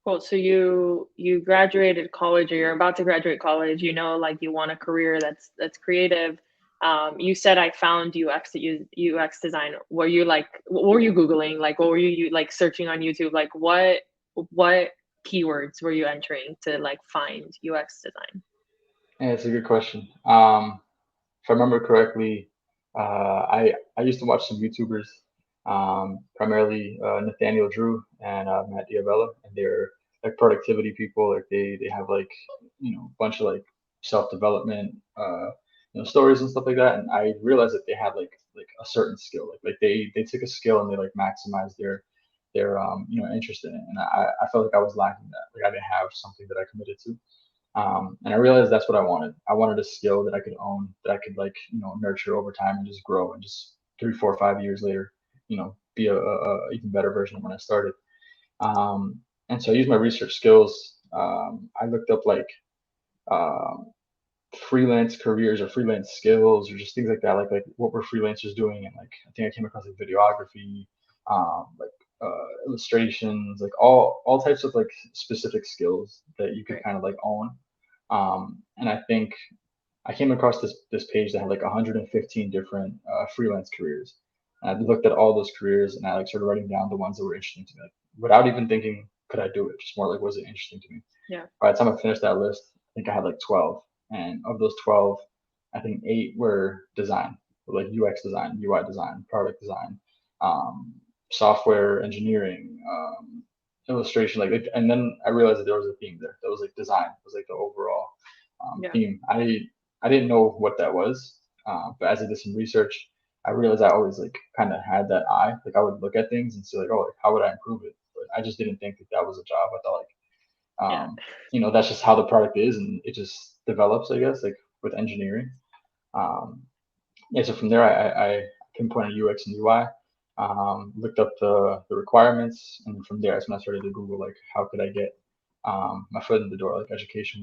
Cool. So you graduated college or you're about to graduate college, like you want a career that's creative. You said I found UX design. Were you like what were you Googling? Like what were you like searching on YouTube? Like what keywords were you entering to like find UX design? Yeah, it's a good question. If I remember correctly, I used to watch some YouTubers, primarily Nathaniel Drew and Matt Diabella, and they're like productivity people. Like they have like a bunch of like self development stories and stuff like that. And I realized that they had like a certain skill. Like they took a skill and they like maximized their interest in it. And I felt like I was lacking that. Like I didn't have something that I committed to. And I realized that's what I wanted. I wanted a skill that I could own, that I could like, nurture over time and just grow and just 3, 4, 5 years later, be a even better version of when I started. And so I used my research skills. I looked up like um, freelance careers or freelance skills or just things like that, like what were freelancers doing, and like I think I came across like videography, like illustrations, like all types of like specific skills that you could Right. kind of like own. And I think I came across this page that had like 115 different freelance careers. And I looked at all those careers and I like started writing down the ones that were interesting to me, like, without even thinking could I do it, just more like was it interesting to me. Yeah. By the time I finished that list, I think I had like 12. And of those 12, I think eight were design, like UX design, UI design, product design, um, software engineering, illustration. And then I realized that there was a theme there. That was like design, was like the overall Yeah. theme. I didn't know what that was, but as I did some research, I realized I always like kind of had that eye. Like I would look at things and see like, oh, like, how would I improve it? But I just didn't think that that was a job. I thought like Yeah. that's just how the product is and it just develops, I guess, like with engineering. Um, yeah, so from there, I pinpointed UX and UI, looked up the requirements, and from there, that's when I started to Google, like, how could I get my foot in the door, like education